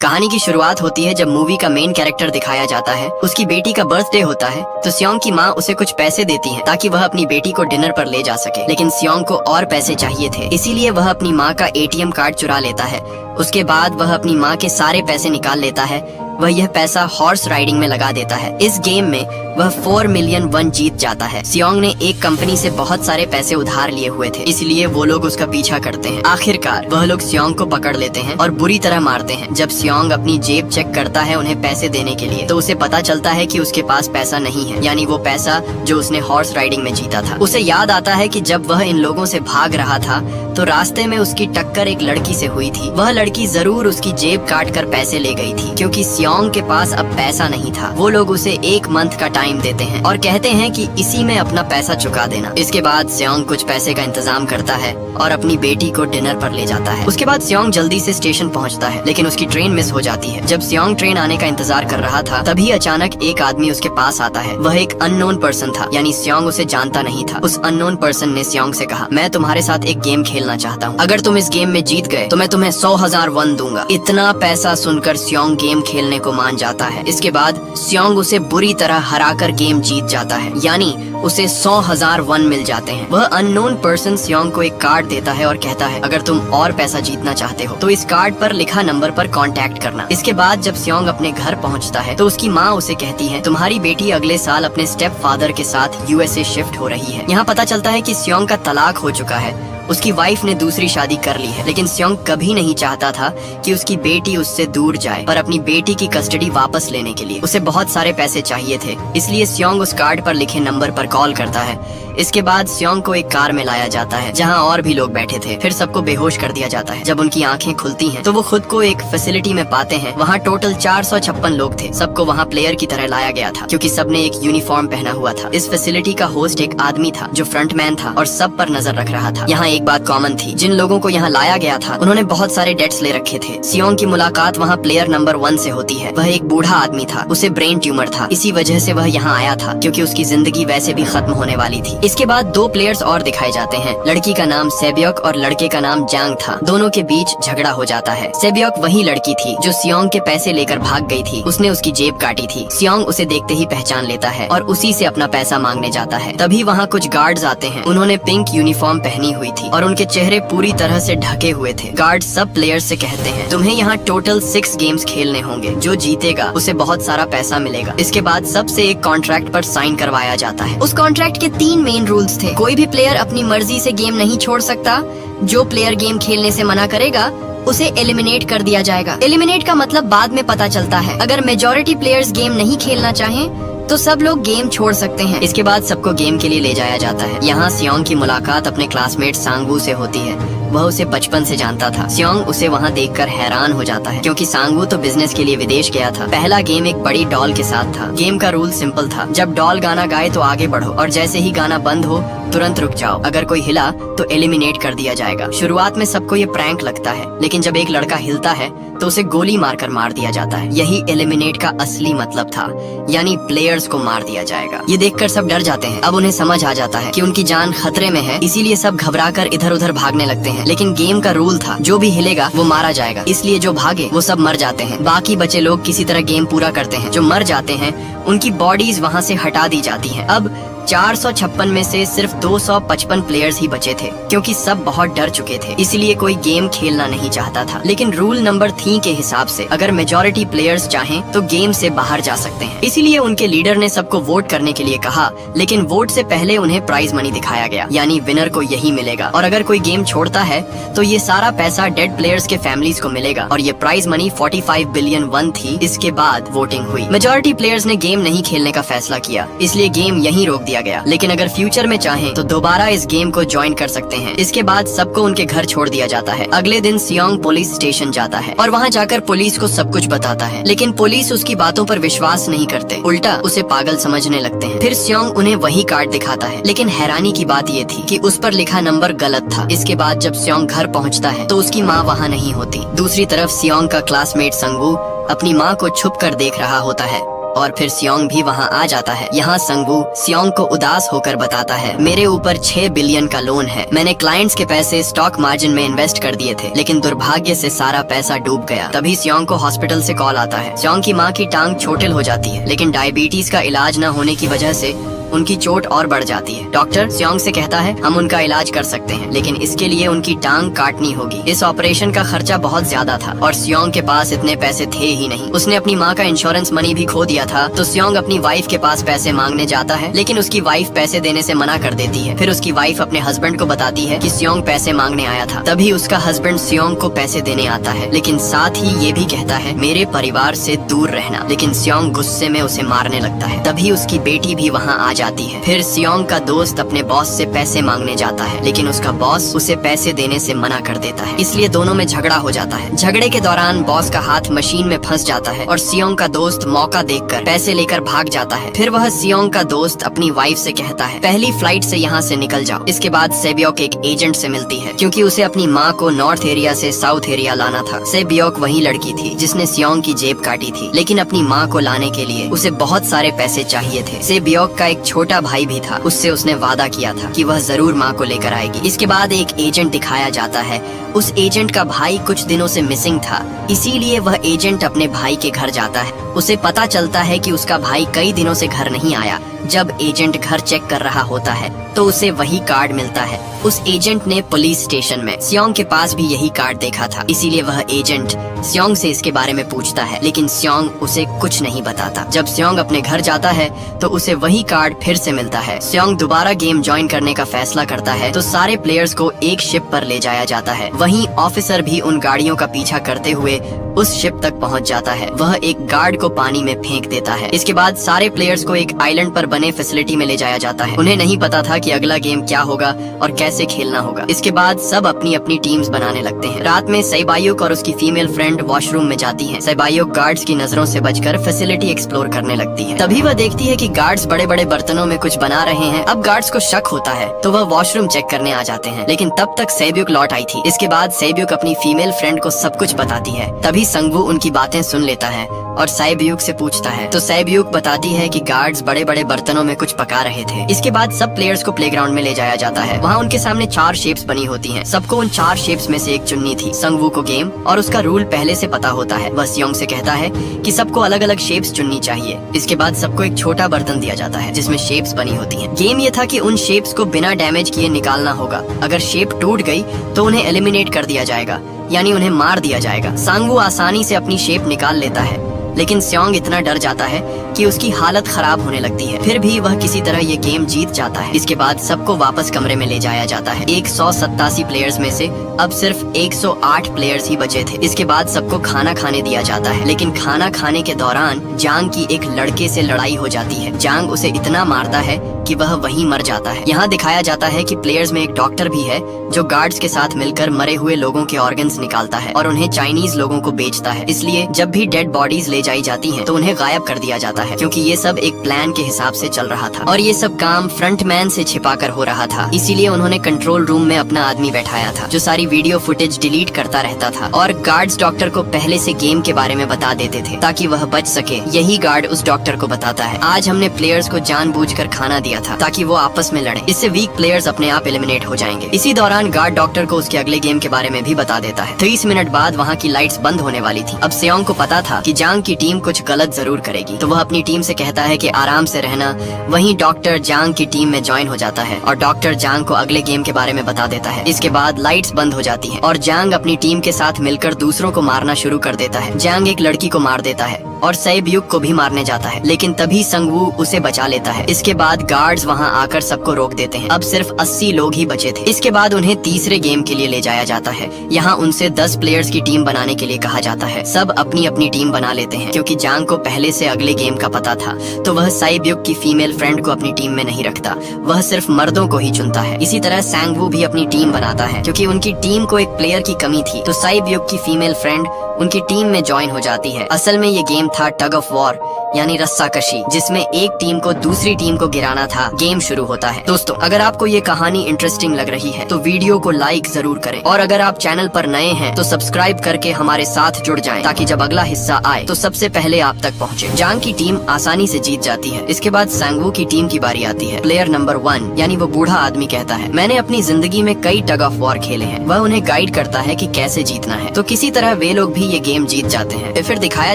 कहानी की शुरुआत होती है जब मूवी का मेन कैरेक्टर दिखाया जाता है। उसकी बेटी का बर्थडे होता है तो सियोंग की माँ उसे कुछ पैसे देती है ताकि वह अपनी बेटी को डिनर पर ले जा सके, लेकिन सियोंग को और पैसे चाहिए थे, इसीलिए वह अपनी माँ का एटीएम कार्ड चुरा लेता है। उसके बाद वह अपनी माँ के सारे पैसे निकाल लेता है। वह यह पैसा हॉर्स राइडिंग में लगा देता है। इस गेम में वह 4 मिलियन वन जीत जाता है। सियोंग ने एक कंपनी से बहुत सारे पैसे उधार लिए हुए थे, इसलिए वो लोग उसका पीछा करते हैं। आखिरकार वह लोग सियोंग को पकड़ लेते हैं और बुरी तरह मारते हैं। जब सियोंग अपनी जेब चेक करता है उन्हें पैसे देने के लिए, तो उसे पता चलता है कि उसके पास पैसा नहीं है, यानी वो पैसा जो उसने हॉर्स राइडिंग में जीता था। उसे याद आता है कि जब वह इन लोगों से भाग रहा था तो रास्ते में उसकी टक्कर एक लड़की से हुई थी। वह लड़की जरूर उसकी जेब काट कर पैसे ले गई थी, क्योंकि सियोंग के पास अब पैसा नहीं था। वो लोग उसे 1 मंथ का टाइम देते हैं और कहते हैं कि इसी में अपना पैसा चुका देना। इसके बाद सियोंग कुछ पैसे का इंतजाम करता है और अपनी बेटी को डिनर पर ले जाता है। उसके बाद सियोंग जल्दी से स्टेशन पहुंचता है, लेकिन उसकी ट्रेन मिस हो जाती है। जब सियोंग ट्रेन आने का इंतजार कर रहा था तभी अचानक एक आदमी उसके पास आता है। वह एक अननोन पर्सन था, यानी सियोंग उसे जानता नहीं था। उस अननोन पर्सन ने सियोंग से कहा, मैं तुम्हारे साथ एक गेम खेलना चाहता हूँ। अगर तुम इस गेम में जीत गए तो मैं तुम्हें 100,000 वन दूंगा। इतना पैसा सुनकर सियोंग गेम खेलने को मान जाता है। इसके बाद सियोंग उसे बुरी तरह हराकर गेम जीत जाता है, यानी उसे 100,000 वन मिल जाते हैं। वह अननोन पर्सन सियोंग को एक कार्ड देता है और कहता है, अगर तुम और पैसा जीतना चाहते हो तो इस कार्ड पर लिखा नंबर पर कांटेक्ट करना। इसके बाद जब सियोंग अपने घर पहुंचता है तो उसकी माँ उसे कहती है, तुम्हारी बेटी अगले साल अपने स्टेप फादर के साथ यूएसए शिफ्ट हो रही है। यहाँ पता चलता है कि सियोंग का तलाक हो चुका है। उसकी वाइफ ने दूसरी शादी कर ली है, लेकिन सियोंग कभी नहीं चाहता था कि उसकी बेटी उससे दूर जाए। पर अपनी बेटी की कस्टडी वापस लेने के लिए उसे बहुत सारे पैसे चाहिए थे, इसलिए सियोंग उस कार्ड पर लिखे नंबर पर कॉल करता है। इसके बाद सियोंग को एक कार में लाया जाता है जहां और भी लोग बैठे थे। फिर सबको बेहोश कर दिया जाता है। जब उनकी आंखें खुलती हैं तो वो खुद को एक फैसिलिटी में पाते हैं। वहां टोटल 456 लोग थे। सबको वहां प्लेयर की तरह लाया गया था, क्योंकि सबने एक यूनिफॉर्म पहना हुआ था। इस फैसिलिटी का होस्ट एक आदमी था जो फ्रंटमैन था और सब पर नजर रख रहा था। यहाँ एक बात कॉमन थी, जिन लोगों को यहाँ लाया गया था उन्होंने बहुत सारे डेट्स ले रखे थे। सियोंग की मुलाकात वहाँ प्लेयर नंबर 1 से होती है। वह एक बूढ़ा आदमी था, उसे ब्रेन ट्यूमर था, इसी वजह से वह यहाँ आया था, क्योंकि उसकी जिंदगी वैसे भी खत्म होने वाली थी। इसके बाद 2 प्लेयर्स और दिखाए जाते हैं। लड़की का नाम सेब्योक और लड़के का नाम जांग था। दोनों के बीच झगड़ा हो जाता है। सेब्योक वही लड़की थी जो सियोंग के पैसे लेकर भाग गई थी। उसने उसकी जेब काटी थी। सियोंग उसे देखते ही पहचान लेता है और उसी से अपना पैसा मांगने जाता है। तभी वहाँ कुछ गार्ड्स आते हैं। उन्होंने पिंक यूनिफॉर्म पहनी हुई थी और उनके चेहरे पूरी तरह से ढके हुए थे। गार्ड सब प्लेयर्स से कहते हैं, तुम्हें यहाँ टोटल 6 गेम्स खेलने होंगे। जो जीतेगा उसे बहुत सारा पैसा मिलेगा। इसके बाद सबसे एक कॉन्ट्रैक्ट पर साइन करवाया जाता है। उस कॉन्ट्रैक्ट के 3 मेन रूल्स थे। कोई भी प्लेयर अपनी मर्जी से गेम नहीं छोड़ सकता। जो प्लेयर गेम खेलने से मना करेगा उसे एलिमिनेट कर दिया जाएगा। एलिमिनेट का मतलब बाद में पता चलता है। अगर मेजॉरिटी प्लेयर्स गेम नहीं खेलना चाहें तो सब लोग गेम छोड़ सकते हैं। इसके बाद सबको गेम के लिए ले जाया जाता है। यहाँ सियोंग की मुलाकात अपने क्लासमेट सांगवू से होती है। वह उसे बचपन से जानता था। सियोंग उसे वहाँ देखकर हैरान हो जाता है, क्योंकि सांगवू तो बिजनेस के लिए विदेश गया था। पहला गेम एक बड़ी डॉल के साथ था। गेम का रूल सिंपल था, जब डॉल गाना गाए तो आगे बढ़ो और जैसे ही गाना बंद हो तुरंत रुक जाओ। अगर कोई हिला तो एलिमिनेट कर दिया जाएगा। शुरुआत में सबको ये प्रैंक लगता है, लेकिन जब एक लड़का हिलता है तो उसे गोली मारकर मार दिया जाता है। यही एलिमिनेट का असली मतलब था, यानी प्लेयर्स को मार दिया जाएगा। ये देखकर सब डर जाते हैं। अब उन्हें समझ आ जाता है कि उनकी जान खतरे में है, इसीलिए सब घबराकर इधर उधर भागने लगते हैं। लेकिन गेम का रूल था, जो भी हिलेगा वो मारा जाएगा, इसलिए जो भागे वो सब मर जाते हैं। बाकी बचे लोग किसी तरह गेम पूरा करते हैं। जो मर जाते हैं उनकी बॉडीज वहाँ से हटा दी जाती हैं। अब 456 में से सिर्फ 255 प्लेयर्स ही बचे थे, क्योंकि सब बहुत डर चुके थे, इसलिए कोई गेम खेलना नहीं चाहता था। लेकिन रूल नंबर 3 के हिसाब से अगर मेजॉरिटी प्लेयर्स चाहें तो गेम से बाहर जा सकते हैं। इसीलिए उनके लीडर ने सबको वोट करने के लिए कहा, लेकिन वोट से पहले उन्हें प्राइज मनी दिखाया गया, यानी विनर को यही मिलेगा। और अगर कोई गेम छोड़ता है तो ये सारा पैसा डेड प्लेयर्स के फैमिलीज को मिलेगा। और ये प्राइज मनी 45 बिलियन वन थी। इसके बाद वोटिंग हुई। मेजॉरिटी प्लेयर्स ने गेम नहीं खेलने का फैसला किया, इसलिए गेम यहीं रोक दिया गया। लेकिन अगर फ्यूचर में चाहें तो दोबारा इस गेम को ज्वाइन कर सकते हैं। इसके बाद सबको उनके घर छोड़ दिया जाता है। अगले दिन सियोंग पुलिस स्टेशन जाता है और वहाँ जाकर पुलिस को सब कुछ बताता है, लेकिन पुलिस उसकी बातों पर विश्वास नहीं करते, उल्टा उसे पागल समझने लगते हैं। फिर सियोंग उन्हें वही कार्ड दिखाता है, लेकिन हैरानी की बात ये थी कि उस पर लिखा नंबर गलत था। इसके बाद जब सियोंग घर पहुँचता है तो उसकी माँ वहाँ नहीं होती। दूसरी तरफ सियोंग का क्लासमेट संगवू अपनी माँ को छुप कर देख रहा होता है। और फिर सियोंग भी वहाँ आ जाता है। यहाँ संगवू सियोंग को उदास होकर बताता है, मेरे ऊपर 6 बिलियन का लोन है। मैंने क्लाइंट्स के पैसे स्टॉक मार्जिन में इन्वेस्ट कर दिए थे, लेकिन दुर्भाग्य से सारा पैसा डूब गया। तभी सियोंग को हॉस्पिटल से कॉल आता है। सियोंग की माँ की टांग चोटिल हो जाती है, लेकिन डायबिटीज का इलाज न होने की वजह से उनकी चोट और बढ़ जाती है। डॉक्टर सियोंग से कहता है, हम उनका इलाज कर सकते हैं, लेकिन इसके लिए उनकी टांग काटनी होगी। इस ऑपरेशन का खर्चा बहुत ज्यादा था और सियोंग के पास इतने पैसे थे ही नहीं। उसने अपनी माँ का इंश्योरेंस मनी भी खो दिया था। तो सियोंग अपनी वाइफ के पास पैसे मांगने जाता है, लेकिन उसकी वाइफ पैसे देने से मना कर देती है। फिर उसकी वाइफ अपने हस्बैंड को बताती है कि सियोंग पैसे मांगने आया था। तभी उसका हस्बैंड सियोंग को पैसे देने आता है, लेकिन साथ ही ये भी कहता है, मेरे परिवार से दूर रहना। लेकिन सियोंग गुस्से में उसे मारने लगता है। तभी उसकी बेटी भी वहाँ आ जाती है। फिर सियोंग का दोस्त अपने बॉस से पैसे मांगने जाता है, लेकिन उसका बॉस उसे पैसे देने से मना कर देता है। इसलिए दोनों में झगड़ा हो जाता है। झगड़े के दौरान बॉस का हाथ मशीन में फंस जाता है और सियोंग का दोस्त मौका देखकर पैसे लेकर भाग जाता है। फिर वह सियोंग का दोस्त अपनी वाइफ से कहता है, पहली फ्लाइट से यहाँ से निकल जाओ। इसके बाद सेबियोक एक एजेंट से मिलती है, क्योंकि उसे अपनी माँ को नॉर्थ एरिया से साउथ एरिया लाना था। सेबियोक वही लड़की थी जिसने सियोंग की जेब काटी थी, लेकिन अपनी माँ को लाने के लिए उसे बहुत सारे पैसे चाहिए थे। सेबियोक का एक छोटा भाई भी था, उससे उसने वादा किया था कि वह जरूर माँ को लेकर आएगी। इसके बाद एक एजेंट दिखाया जाता है। उस एजेंट का भाई कुछ दिनों से मिसिंग था, इसीलिए वह एजेंट अपने भाई के घर जाता है। उसे पता चलता है कि उसका भाई कई दिनों से घर नहीं आया। जब एजेंट घर चेक कर रहा होता है तो उसे वही कार्ड मिलता है। उस एजेंट ने पुलिस स्टेशन में सियोंग के पास भी यही कार्ड देखा था, इसीलिए वह एजेंट सियोंग से इसके बारे में पूछता है, लेकिन सियोंग उसे कुछ नहीं बताता। जब सियोंग अपने घर जाता है तो उसे वही कार्ड फिर से मिलता है। सियोंग दोबारा गेम ज्वाइन करने का फैसला करता है, तो सारे प्लेयर्स को एक शिप पर ले जाया जाता है। वहीं ऑफिसर भी उन गाड़ियों का पीछा करते हुए उस शिप तक पहुंच जाता है। वह एक गार्ड को पानी में फेंक देता है। इसके बाद सारे प्लेयर्स को एक आइलैंड पर बने फैसिलिटी में ले जाया जाता है। उन्हें नहीं पता था कि अगला गेम क्या होगा और कैसे खेलना होगा। इसके बाद सब अपनी अपनी टीम्स बनाने लगते हैं। रात में सेबायुक और उसकी फीमेल फ्रेंड वॉशरूम में जाती है। सेबायुक गार्ड्स की नजरों से बचकर फैसिलिटी एक्सप्लोर करने लगती है। तभी वह देखती है कि गार्ड्स बड़े बड़े बर्तनों में कुछ बना रहे हैं। अब गार्ड्स को शक होता है तो वह वॉशरूम चेक करने आ जाते हैं, लेकिन तब तक सेब्यूक लौट आई थी। इसके बाद सेब्यूक अपनी फीमेल फ्रेंड को सब कुछ बताती है। तभी संगवू उनकी बातें सुन लेता है और सेब्यूक से पूछता है, तो सेब्यूक बताती है कि गार्ड्स बड़े बड़े बर्तनों में कुछ पका रहे थे। इसके बाद सब प्लेयर्स को प्लेग्राउंड में ले जाया जाता है। वहाँ उनके सामने 4 शेप्स बनी होती हैं। सबको उन 4 शेप्स में से एक चुननी थी। संगवू को गेम और उसका रूल पहले से पता होता है। वह सियोंग से कहता है कि सबको अलग अलग शेप्स चुननी चाहिए। इसके बाद सबको एक छोटा बर्तन दिया जाता है जिसमें शेप्स बनी होती हैं। गेम ये था कि उन शेप्स को बिना डैमेज किए निकालना होगा। अगर शेप टूट गई तो उन्हें एलिमिनेट कर दिया जाएगा, यानी उन्हें मार दिया जाएगा। सांगवू आसानी से अपनी शेप निकाल लेता है, लेकिन सियोंग इतना डर जाता है कि उसकी हालत खराब होने लगती है। फिर भी वह किसी तरह ये गेम जीत जाता है। इसके बाद सबको वापस कमरे में ले जाया जाता है। 187 प्लेयर्स में से अब सिर्फ 108 प्लेयर्स ही बचे थे। इसके बाद सबको खाना खाने दिया जाता है, लेकिन खाना खाने के दौरान जांग की एक लड़के से लड़ाई हो जाती है। जांग उसे इतना मारता है कि वह वहीं मर जाता है। यहाँ दिखाया जाता है कि प्लेयर्स में एक डॉक्टर भी है जो गार्ड्स के साथ मिलकर मरे हुए लोगों के ऑर्गन्स निकालता है और उन्हें चाइनीज लोगों को बेचता है। इसलिए जब भी डेड बॉडीज ले जाई जाती हैं, तो उन्हें गायब कर दिया जाता है, क्योंकि ये सब एक प्लान के हिसाब से चल रहा था और ये सब काम फ्रंटमैन से छिपाकर हो रहा था। इसीलिए उन्होंने कंट्रोल रूम में अपना आदमी बैठाया था जो सारी वीडियो फुटेज डिलीट करता रहता था और गार्ड्स डॉक्टर को पहले से गेम के बारे में बता देते थे ताकि वह बच सके। यही गार्ड उस डॉक्टर को बताता है, आज हमने प्लेयर्स को जानबूझकर खाना दिया था ताकि वो आपस में लड़े। इससे वीक प्लेयर्स अपने आप एलिमिनेट हो जाएंगे। इसी दौरान गार्ड डॉक्टर को उसके अगले गेम के बारे में भी बता देता है। 30 मिनट बाद वहाँ की लाइट्स बंद होने वाली थी। अब सियोंग को पता था कि जांग की टीम कुछ गलत जरूर करेगी, तो वह अपनी टीम से कहता है कि आराम से रहना। वहीं डॉक्टर जांग की टीम में ज्वाइन हो जाता है और डॉक्टर जांग को अगले गेम के बारे में बता देता है। इसके बाद लाइट्स बंद हो जाती हैं और जांग अपनी टीम के साथ मिलकर दूसरों को मारना शुरू कर देता है। जांग एक लड़की को मार देता है और सेब्यूक को भी मारने जाता है, लेकिन तभी संगवू उसे बचा लेता है। इसके बाद गार्ड्स वहां आकर सबको रोक देते हैं। अब सिर्फ 80 लोग ही बचे थे। इसके बाद उन्हें तीसरे गेम के लिए ले जाया जाता है। यहाँ उनसे 10 प्लेयर्स की टीम बनाने के लिए कहा जाता है। सब अपनी अपनी टीम बना लेते हैं। क्योंकि जांग को पहले से अगले गेम का पता था, तो वह सेब्यूक की फीमेल फ्रेंड को अपनी टीम में नहीं रखता, वह सिर्फ मर्दों को ही चुनता है। इसी तरह सांगवू भी अपनी टीम बनाता है। क्योंकि उनकी टीम को एक प्लेयर की कमी थी, तो सेब्यूक की फीमेल फ्रेंड उनकी टीम में ज्वाइन हो जाती है। असल में ये गेम था टग ऑफ वॉर। यानी रस्साकशी, जिसमें एक टीम को दूसरी टीम को गिराना था। गेम शुरू होता है। दोस्तों, अगर आपको ये कहानी इंटरेस्टिंग लग रही है तो वीडियो को लाइक जरूर करें, और अगर आप चैनल पर नए हैं तो सब्सक्राइब करके हमारे साथ जुड़ जाएं, ताकि जब अगला हिस्सा आए तो सबसे पहले आप तक पहुंचे। जांग की टीम आसानी से जीत जाती है। इसके बाद सांगवू की टीम की बारी आती है। प्लेयर नंबर 1 यानी वो बूढ़ा आदमी कहता है, मैंने अपनी जिंदगी में कई टग ऑफ वॉर खेले हैं। वह उन्हें गाइड करता है कि कैसे जीतना है। तो किसी तरह वे लोग भी ये गेम जीत जाते हैं। फिर दिखाया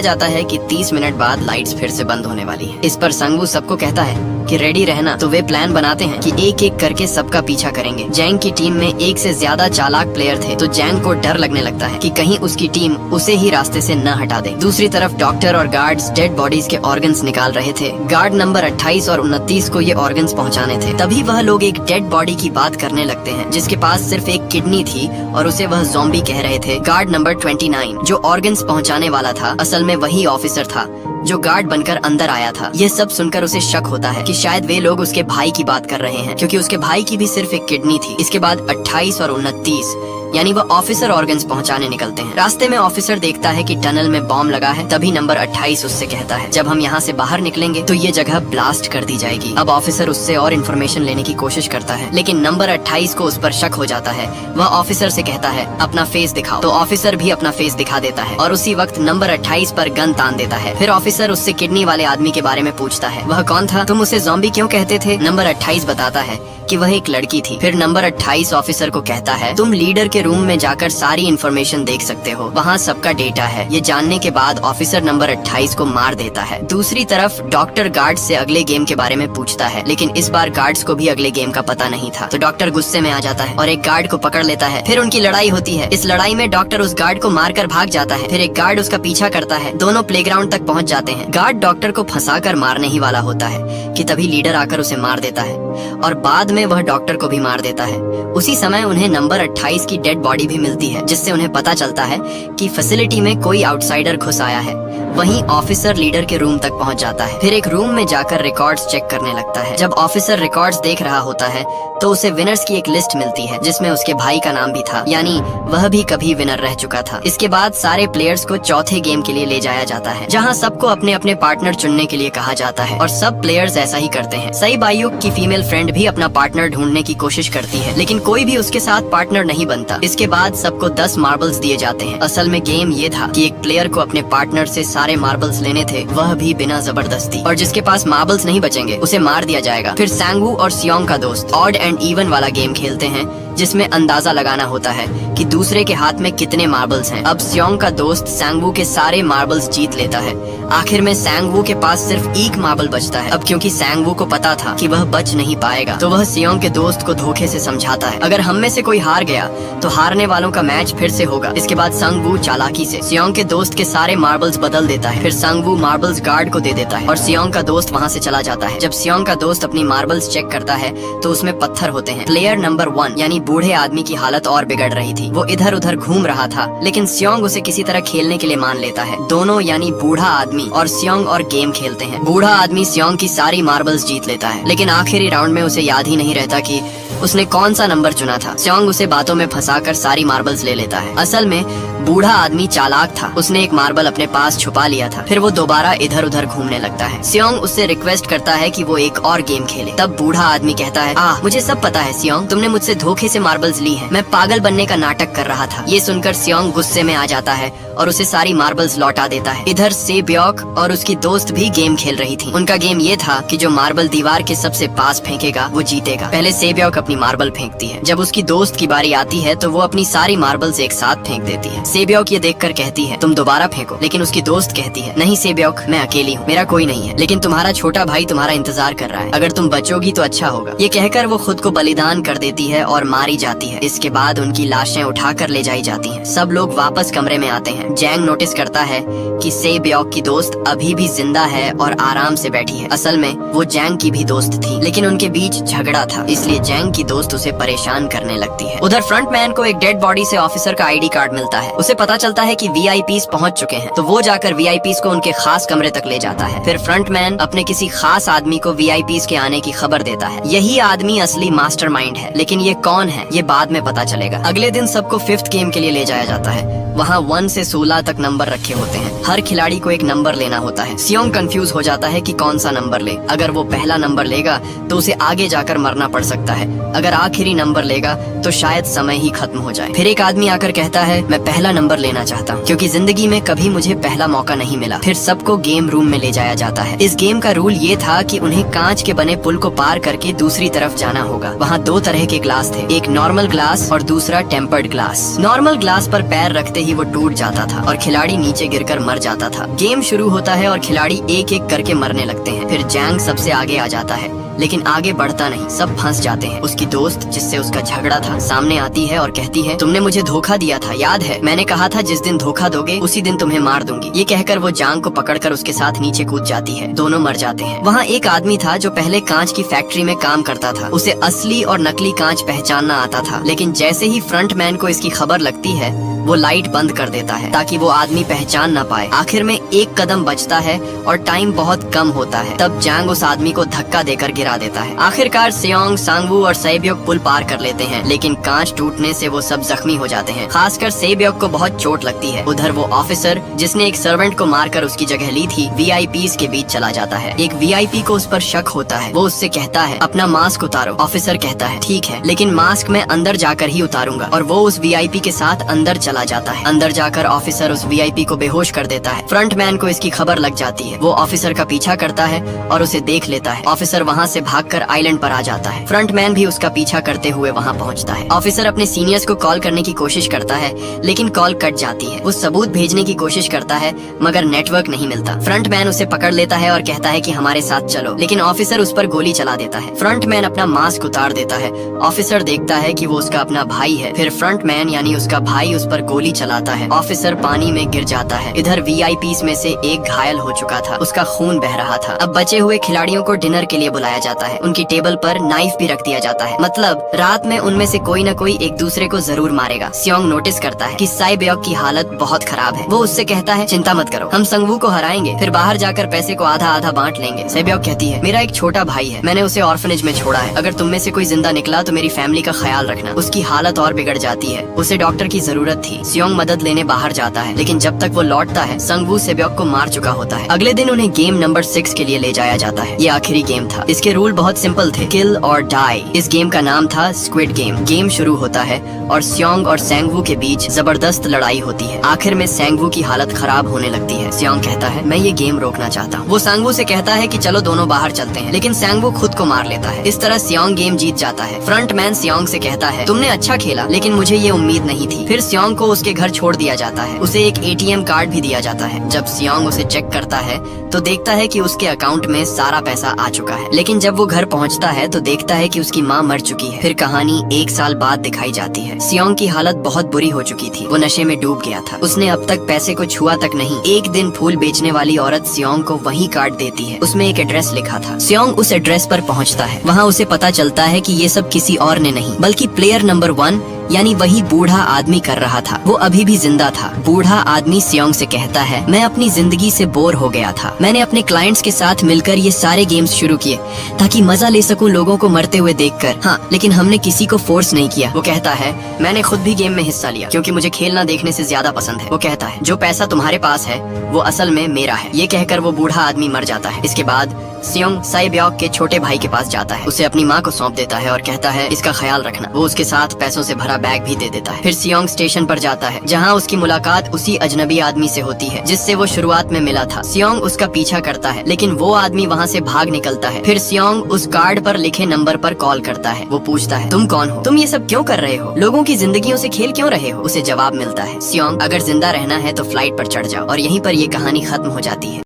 जाता है कि 30 मिनट बाद लाइट्स फिर से बंद होने वाली है। इस पर सांगवू सबको कहता है कि रेडी रहना। तो वे प्लान बनाते हैं कि एक एक करके सबका पीछा करेंगे। जैंग की टीम में एक से ज्यादा चालाक प्लेयर थे, तो जैंग को डर लगने लगता है कि कहीं उसकी टीम उसे ही रास्ते से न हटा दे। दूसरी तरफ डॉक्टर और गार्ड्स डेड बॉडीज के ऑर्गन्स निकाल रहे थे। गार्ड नंबर 28 और 29 को ये ऑर्गन्स पहुंचाने थे। तभी वह लोग एक डेड बॉडी की बात करने लगते हैं, जिसके पास सिर्फ एक किडनी थी और उसे वह ज़ॉम्बी कह रहे थे। गार्ड नंबर 29 जो ऑर्गन्स पहुंचाने वाला था, असल में वही ऑफिसर था जो गार्ड बनकर अंदर आया था। ये सब सुनकर उसे शक होता है कि शायद वे लोग उसके भाई की बात कर रहे हैं, क्योंकि उसके भाई की भी सिर्फ एक किडनी थी। इसके बाद 28 और 29 यानी वो ऑफिसर ऑर्गन्स पहुंचाने निकलते हैं। रास्ते में ऑफिसर देखता है कि टनल में बॉम्ब लगा है। तभी नंबर 28 उससे कहता है, जब हम यहाँ से बाहर निकलेंगे तो ये जगह ब्लास्ट कर दी जाएगी। अब ऑफिसर उससे और इन्फॉर्मेशन लेने की कोशिश करता है, लेकिन नंबर 28 को उस पर शक हो जाता है। वह ऑफिसर से कहता है, अपना फेस दिखाओ। तो ऑफिसर भी अपना फेस दिखा देता है और उसी वक्त नंबर 28 पर गन तान देता है। फिर ऑफिसर उससे किडनी वाले आदमी के बारे में पूछता है, वह कौन था? तुम उसे ज़ॉम्बी क्यों कहते थे? नंबर 28 बताता है कि वह एक लड़की थी। फिर नंबर 28 ऑफिसर को कहता है, तुम लीडर के रूम में जाकर सारी इन्फॉर्मेशन देख सकते हो, वहाँ सबका डेटा है। ये जानने के बाद ऑफिसर नंबर 28 को मार देता है। दूसरी तरफ डॉक्टर गार्ड से अगले गेम के बारे में पूछता है, लेकिन इस बार गार्ड्स को भी अगले गेम का पता नहीं था। तो डॉक्टर गुस्से में आ जाता है और एक गार्ड को पकड़ लेता है। फिर उनकी लड़ाई होती है। इस लड़ाई में डॉक्टर उस गार्ड को मारकर भाग जाता है। फिर एक गार्ड उसका पीछा करता है। दोनों प्लेग्राउंड तक पहुँच जाते हैं। गार्ड डॉक्टर को फंसाकर मारने ही वाला होता है कि तभी लीडर आकर उसे मार देता है और बाद में वह डॉक्टर को भी मार देता है। उसी समय उन्हें नंबर 28 की डेड बॉडी भी मिलती है, जिससे उन्हें पता चलता है कि फैसिलिटी में कोई आउटसाइडर घुस आया है। वहीं ऑफिसर लीडर के रूम तक पहुंच जाता है। फिर एक रूम में जाकर रिकॉर्ड्स चेक करने लगता है। जब ऑफिसर रिकॉर्ड्स देख रहा होता है तो उसे विनर्स की एक लिस्ट मिलती है, जिसमें उसके भाई का नाम भी था, यानी वह भी कभी विनर रह चुका था। इसके बाद सारे प्लेयर्स को चौथे गेम के लिए ले जाया जाता है, जहां सबको अपने अपने पार्टनर चुनने के लिए कहा जाता है और सब प्लेयर्स ऐसा ही करते हैं। सई बायुक की फीमेल फ्रेंड भी अपना पार्टनर ढूंढने की कोशिश करती है, लेकिन कोई भी उसके साथ पार्टनर नहीं बनता। इसके बाद सबको 10 मार्बल्स दिए जाते हैं। असल में गेम ये था कि एक प्लेयर को अपने पार्टनर से सारे मार्बल्स लेने थे, वह भी बिना जबरदस्ती, और जिसके पास मार्बल्स नहीं बचेंगे उसे मार दिया जाएगा। फिर सांगवू और सियोंग का दोस्त ऑड एंड इवन वाला गेम खेलते हैं, जिसमें अंदाजा लगाना होता है कि दूसरे के हाथ में कितने मार्बल्स हैं। अब सियोंग का दोस्त सांगवू के सारे मार्बल्स जीत लेता है। आखिर में सांगवू के पास सिर्फ एक मार्बल बचता है। अब क्योंकि सांगवू को पता था कि वह बच नहीं पाएगा, तो वह सियोंग के दोस्त को धोखे से समझाता है, अगर हम में से कोई हार गया तो हारने वालों का मैच फिर से होगा। इसके बाद सांगवू चालाकी से सियोंग के दोस्त के सारे मार्बल्स बदल देता है। फिर सांगवू मार्बल्स गार्ड को दे देता है और सियोंग का दोस्त वहाँ से चला जाता है। जब सियोंग का दोस्त अपनी मार्बल्स चेक करता है तो उसमें पत्थर होते हैं। प्लेयर नंबर 1 यानी बूढ़े आदमी की हालत और बिगड़ रही थी। वो इधर उधर घूम रहा था, लेकिन सियोंग उसे किसी तरह खेलने के लिए मान लेता है। दोनों यानी बूढ़ा आदमी और सियोंग और गेम खेलते हैं। बूढ़ा आदमी सियोंग की सारी मार्बल्स जीत लेता है, लेकिन आखिरी राउंड में उसे याद ही नहीं रहता कि उसने कौन सा नंबर चुना था। सियोंग उसे बातों में फंसाकर सारी मार्बल्स ले लेता है। असल में बूढ़ा आदमी चालाक था, उसने एक मार्बल अपने पास छुपा लिया था। फिर वो दोबारा इधर उधर घूमने लगता है। सियोंग उससे रिक्वेस्ट करता है कि वो एक और गेम खेले। तब बूढ़ा आदमी कहता है, मुझे सब पता है सियोंग, तुमने मुझसे धोखे से मार्बल्स ली हैं। मैं पागल बनने का नाटक कर रहा था। ये सुनकर सियोंग गुस्से में आ जाता है और उसे सारी मार्बल्स लौटा देता है। इधर से ब्योक और उसकी दोस्त भी गेम खेल रही थी। उनका गेम ये था कि जो मार्बल दीवार के सबसे पास फेंकेगा वो जीतेगा। पहले से ब्योक अपनी मार्बल फेंकती है। जब उसकी दोस्त की बारी आती है तो वो अपनी सारी मार्बल्स एक साथ फेंक देती है। सेब्योक ये देखकर कहती है, तुम दोबारा फेंको, लेकिन उसकी दोस्त कहती है, नहीं सेब्योक, मैं अकेली हूँ, मेरा कोई नहीं है, लेकिन तुम्हारा छोटा भाई तुम्हारा इंतजार कर रहा है, अगर तुम बचोगी तो अच्छा होगा। ये कहकर वो खुद को बलिदान कर देती है और मारी जाती है। इसके बाद उनकी लाशें उठाकर ले जाई जाती हैं। सब लोग वापस कमरे में आते हैं। जैंग नोटिस करता है कि सेब्योक की दोस्त अभी भी जिंदा है और आराम से बैठी है। असल में वो जैंग की भी दोस्त थी, लेकिन उनके बीच झगड़ा था, इसलिए जैंग की दोस्त उसे परेशान करने लगती है। उधर फ्रंटमैन को एक डेड बॉडी से ऑफिसर का आईडी कार्ड मिलता है। उसे पता चलता है कि वीआईपीज पहुंच चुके हैं, तो वो जाकर वीआईपीज को उनके खास कमरे तक ले जाता है। फिर फ्रंटमैन अपने किसी खास आदमी को वीआईपीज के आने की खबर देता है। यही आदमी असली मास्टरमाइंड है, लेकिन ये कौन हैं ये बाद में पता चलेगा। अगले दिन सबको 5th गेम के लिए ले जाया जाता है। वहाँ 1 से 16 तक नंबर रखे होते हैं। हर खिलाड़ी को एक नंबर लेना होता है। सियोंग कंफ्यूज हो जाता है कि कौन सा नंबर ले। अगर वो पहला नंबर लेगा तो उसे आगे जाकर मरना पड़ सकता है। अगर आखिरी नंबर लेगा तो शायद समय ही खत्म हो जाए। फिर एक आदमी आकर कहता है, मैं पहला नंबर लेना चाहता हूँ क्योंकि जिंदगी में कभी मुझे पहला मौका नहीं मिला। फिर सबको गेम रूम में ले जाया जाता है। इस गेम का रूल ये था कि उन्हें कांच के बने पुल को पार करके दूसरी तरफ जाना होगा। वहाँ 2 तरह के ग्लास थे, एक नॉर्मल ग्लास और दूसरा टेम्पर्ड ग्लास। नॉर्मल ग्लास पर पैर रखते ही वो टूट जाता था और खिलाड़ी नीचे गिरकर मर जाता था। गेम शुरू होता है और खिलाड़ी एक एक करके मरने लगते हैं। फिर जैंग सबसे आगे आ जाता है लेकिन आगे बढ़ता नहीं, सब फंस जाते हैं। उसकी दोस्त जिससे उसका झगड़ा था सामने आती है और कहती है, तुमने मुझे धोखा दिया था, याद है? मैंने कहा था जिस दिन धोखा दोगे उसी दिन तुम्हें मार दूंगी। ये कहकर वो जांग को पकड़कर उसके साथ नीचे कूद जाती है। दोनों मर जाते हैं। वहाँ एक आदमी था जो पहले कांच की फैक्ट्री में काम करता था। उसे असली और नकली कांच पहचानना आता था, लेकिन जैसे ही फ्रंटमैन को इसकी खबर लगती है वो लाइट बंद कर देता है ताकि वो आदमी पहचान ना पाए। आखिर में एक कदम बचता है और टाइम बहुत कम होता है। तब जांग उस आदमी को धक्का देकर गिरा देता है। आखिरकार सियोंग, सांगवू और सेब्योक पुल पार कर लेते हैं, लेकिन कांच टूटने से वो सब जख्मी हो जाते हैं। खासकर सेब्योक को बहुत चोट लगती है। उधर वो ऑफिसर जिसने एक सर्वेंट को मारकर उसकी जगह ली थी VIPs के बीच चला जाता है। एक VIP को उस पर शक होता है। वो उससे कहता है, अपना मास्क उतारो। ऑफिसर कहता है, ठीक है, लेकिन मास्क मैं अंदर जाकर ही उतारूंगा। और वो उस VIP के साथ अंदर चला जाता है। अंदर जाकर ऑफिसर उस VIP को बेहोश कर देता है। फ्रंटमैन को इसकी खबर लग जाती है। वो ऑफिसर का पीछा करता है और उसे देख लेता है। ऑफिसर वहाँ से भागकर आइलैंड पर आ जाता है। फ्रंटमैन भी उसका पीछा करते हुए वहाँ पहुँचता है। ऑफिसर अपने सीनियर्स को कॉल करने की कोशिश करता है लेकिन कॉल कट जाती है। वो सबूत भेजने की कोशिश करता है मगर नेटवर्क नहीं मिलता। फ्रंटमैन उसे पकड़ लेता है और कहता है कि हमारे साथ चलो, लेकिन ऑफिसर उस पर गोली चला देता है। फ्रंटमैन अपना मास्क उतार देता है। ऑफिसर देखता है कि वो उसका अपना भाई है। फिर फ्रंटमैन यानी उसका भाई उस पर गोली चलाता है। ऑफिसर पानी में गिर जाता है। इधर VIPs में से एक घायल हो चुका था, उसका खून बह रहा था। अब बचे हुए खिलाड़ियों को डिनर के लिए बुलाया जाता है। उनकी टेबल पर नाइफ भी रख दिया जाता है, मतलब रात में उनमें से कोई न कोई एक दूसरे को जरूर मारेगा। सियोंग नोटिस करता है कि साइब्योक की हालत बहुत खराब है। वो उससे कहता है, चिंता मत करो, हम संगवू को हराएंगे, फिर बाहर जाकर पैसे को आधा आधा बांट लेंगे। साइब्योक कहती है, मेरा एक छोटा भाई है, मैंने उसे ऑर्फनेज में छोड़ा है। अगर तुम में से कोई जिंदा निकला तो मेरी फैमिली का ख्याल रखना। उसकी हालत और बिगड़ जाती है, उसे डॉक्टर की जरूरत थी। सियोंग मदद लेने बाहर जाता है, लेकिन जब तक वो लौटता है संगवू सेब्योक को मार चुका होता है। अगले दिन उन्हें गेम नंबर 6 के लिए ले जाया जाता है। ये आखिरी गेम था। इसके रूल बहुत सिंपल थे, किल और डाई। इस गेम का नाम था स्क्विड गेम। गेम शुरू होता है और सियोंग और सांगवू के बीच जबरदस्त लड़ाई होती है। आखिर में सांगवू की हालत खराब होने लगती है। सियोंग कहता है, मैं ये गेम रोकना चाहता हूँ। वो सांगवू से कहता है कि चलो दोनों बाहर चलते हैं, लेकिन सांगवू खुद को मार लेता है। इस तरह सियोंग गेम जीत जाता है। फ्रंटमैन सियोंग से कहता है, तुमने अच्छा खेला, लेकिन मुझे ये उम्मीद नहीं थी। फिर सियोंग को उसके घर छोड़ दिया जाता है। उसे एक ATM कार्ड भी दिया जाता है। जब सियोंग उसे चेक करता है तो देखता है कि उसके अकाउंट में सारा पैसा आ चुका है, लेकिन जब वो घर पहुंचता है तो देखता है कि उसकी माँ मर चुकी है। फिर कहानी 1 साल बाद दिखाई जाती है। सियोंग की हालत बहुत बुरी हो चुकी थी। वो नशे में डूब गया था। उसने अब तक पैसे को छुआ तक नहीं। एक दिन फूल बेचने वाली औरत सियोंग को वही कार्ड देती है। उसमें एक एड्रेस लिखा था। सियोंग उस एड्रेस पर पहुंचता है। वहाँ उसे पता चलता है कि ये सब किसी और ने नहीं बल्कि प्लेयर नंबर 1 यानी वही बूढ़ा आदमी कर रहा था। वो अभी भी जिंदा था। बूढ़ा आदमी सियोंग से कहता है, मैं अपनी जिंदगी से बोर हो गया था। मैंने अपने क्लाइंट्स के साथ मिलकर ये सारे गेम्स शुरू किए ताकि मजा ले सकूं लोगों को मरते हुए देखकर। हाँ, लेकिन हमने किसी को फोर्स नहीं किया। वो कहता है, मैंने खुद भी गेम में हिस्सा लिया क्योंकि मुझे खेलना देखने से ज्यादा पसंद है। वो कहता है, जो पैसा तुम्हारे पास है वो असल में मेरा है। ये कहकर वो बूढ़ा आदमी मर जाता है। इसके बाद सियोंग साइब्योक के छोटे भाई के पास जाता है। उसे अपनी माँ को सौंप देता है और कहता है, इसका ख्याल रखना। वो उसके साथ पैसों से भरा बैग भी दे देता है। फिर सियोंग स्टेशन पर जाता है जहाँ उसकी मुलाकात उसी अजनबी आदमी से होती है जिससे वो शुरुआत में मिला था। सियोंग उसका पीछा करता है लेकिन वो आदमी वहाँ से भाग निकलता है। फिर सियोंग उस कार्ड पर लिखे नंबर पर कॉल करता है। वो पूछता है, तुम कौन हो? तुम ये सब क्यों कर रहे हो? लोगों की जिंदगियों से खेल क्यों रहे हो? उसे जवाब मिलता है, सियोंग, अगर जिंदा रहना है तो फ्लाइट पर चढ़ जाओ। और यहीं पर ये कहानी खत्म हो जाती है।